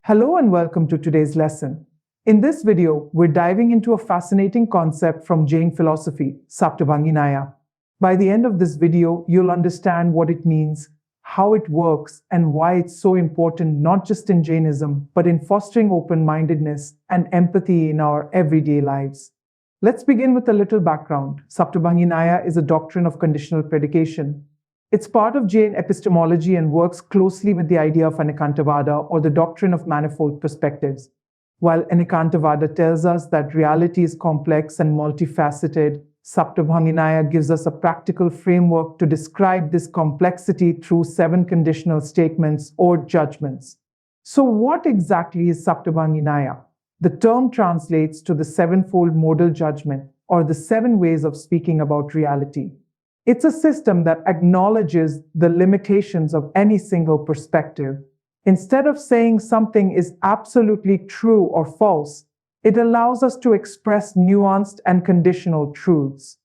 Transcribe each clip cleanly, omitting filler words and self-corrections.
Hello and welcome to today's lesson. In this video, we're diving into a fascinating concept from Jain philosophy, Saptabhanginaya. By the end of this video, you'll understand what it means, how it works, and why it's so important not just in Jainism, but in fostering open-mindedness and empathy in our everyday lives. Let's begin with a little background. Saptabhanginaya is a doctrine of conditional predication. It's part of Jain epistemology and works closely with the idea of Anekantavada, or the doctrine of manifold perspectives. While Anekantavada tells us that reality is complex and multifaceted, Saptabhanginaya gives us a practical framework to describe this complexity through 7 conditional statements or judgments. So what exactly is Saptabhanginaya? The term translates to the sevenfold modal judgment, or the 7 ways of speaking about reality. It's a system that acknowledges the limitations of any single perspective. Instead of saying something is absolutely true or false, it allows us to express nuanced and conditional truths.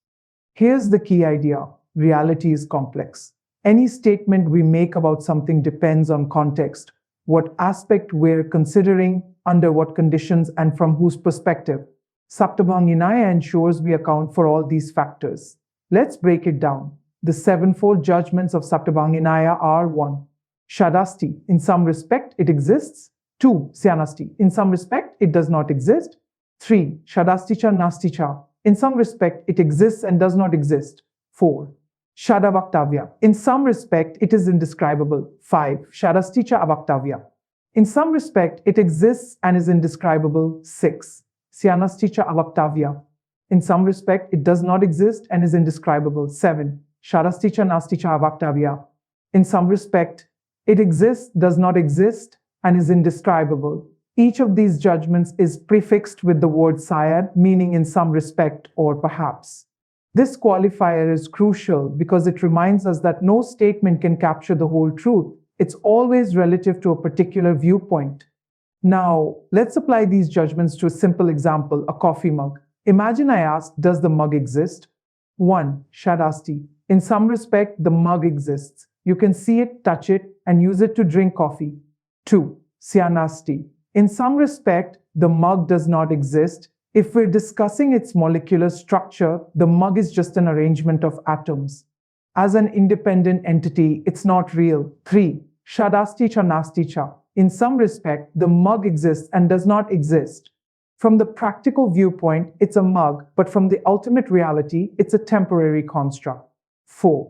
Here's the key idea: reality is complex. Any statement we make about something depends on context, what aspect we're considering, under what conditions, and from whose perspective. Saptabhanginaya ensures we account for all these factors. Let's break it down. The sevenfold judgments of Saptabhanginaya are: 1. Shadasti. In some respect, it exists. 2. Syanasti. In some respect, it does not exist. 3. Shadasticha nasticha. In some respect, it exists and does not exist. 4. Shadavaktavya. In some respect, it is indescribable. 5. Shadasticha avaktavya. In some respect, it exists and is indescribable. 6. Syanasticha avaktavya. In some respect, it does not exist and is indescribable. 7. Shadasticha nasticha avaktavya. In some respect, it exists, does not exist, and is indescribable. Each of these judgments is prefixed with the word syad, meaning in some respect or perhaps. This qualifier is crucial because it reminds us that no statement can capture the whole truth. It's always relative to a particular viewpoint. Now, let's apply these judgments to a simple example: a coffee mug. Imagine I ask, does the mug exist? 1. Shadasti. In some respect, the mug exists. You can see it, touch it, and use it to drink coffee. 2. Syanasti. In some respect, the mug does not exist. If we're discussing its molecular structure, the mug is just an arrangement of atoms. As an independent entity, it's not real. 3. Shadasticha nasticha. In some respect, the mug exists and does not exist. From the practical viewpoint, it's a mug, but from the ultimate reality, it's a temporary construct. 4.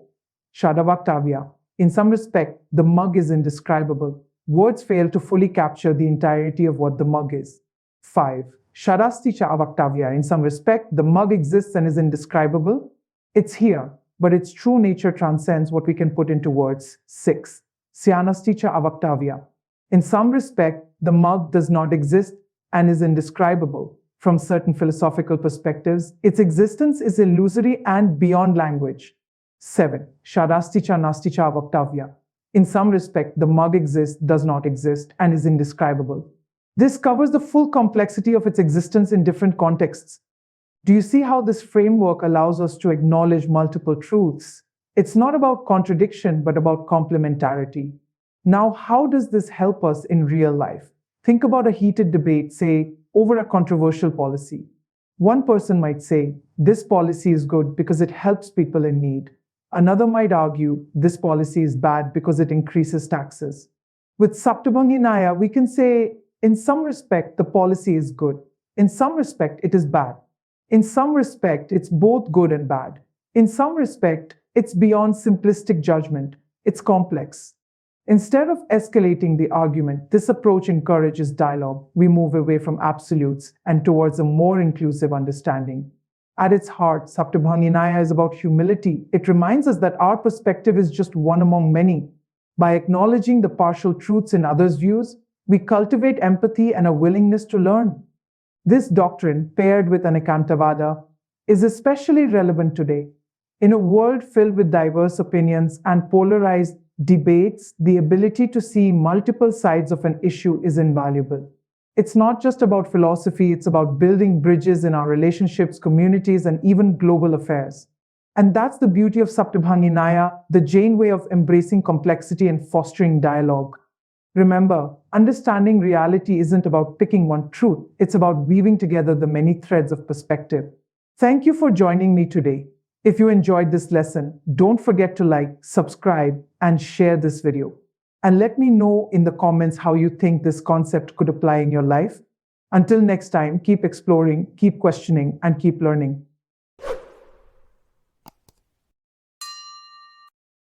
Shadavaktavya. In some respect, the mug is indescribable. Words fail to fully capture the entirety of what the mug is. 5. Shadasticha avaktavya. In some respect, the mug exists and is indescribable. It's here, but its true nature transcends what we can put into words. 6. Syanasticha avaktavya. In some respect, the mug does not exist and is indescribable. From certain philosophical perspectives, its existence is illusory and beyond language. 7. Shadasticha nasticha avaktavya. In some respect, the mug exists, does not exist, and is indescribable. This covers the full complexity of its existence in different contexts. Do you see how this framework allows us to acknowledge multiple truths? It's not about contradiction, but about complementarity. Now, how does this help us in real life? Think about a heated debate, say, over a controversial policy. One person might say, this policy is good because it helps people in need. Another might argue, this policy is bad because it increases taxes. With Saptabhanginaya, we can say, in some respect, the policy is good. In some respect, it is bad. In some respect, it's both good and bad. In some respect, it's beyond simplistic judgment. It's complex. Instead of escalating the argument, this approach encourages dialogue. We move away from absolutes and towards a more inclusive understanding. At its heart, Saptabhanginaya is about humility. It reminds us that our perspective is just one among many. By acknowledging the partial truths in others' views, we cultivate empathy and a willingness to learn. This doctrine, paired with Anekantavada, is especially relevant today. In a world filled with diverse opinions and polarized debates, the ability to see multiple sides of an issue is invaluable. It's not just about philosophy, it's about building bridges in our relationships, communities, and even global affairs. And that's the beauty of Saptabhanginaya, the Jain way of embracing complexity and fostering dialogue. Remember, understanding reality isn't about picking one truth, it's about weaving together the many threads of perspective. Thank you for joining me today. If you enjoyed this lesson, don't forget to like, subscribe, and share this video. And let me know in the comments how you think this concept could apply in your life. Until next time, keep exploring, keep questioning, and keep learning.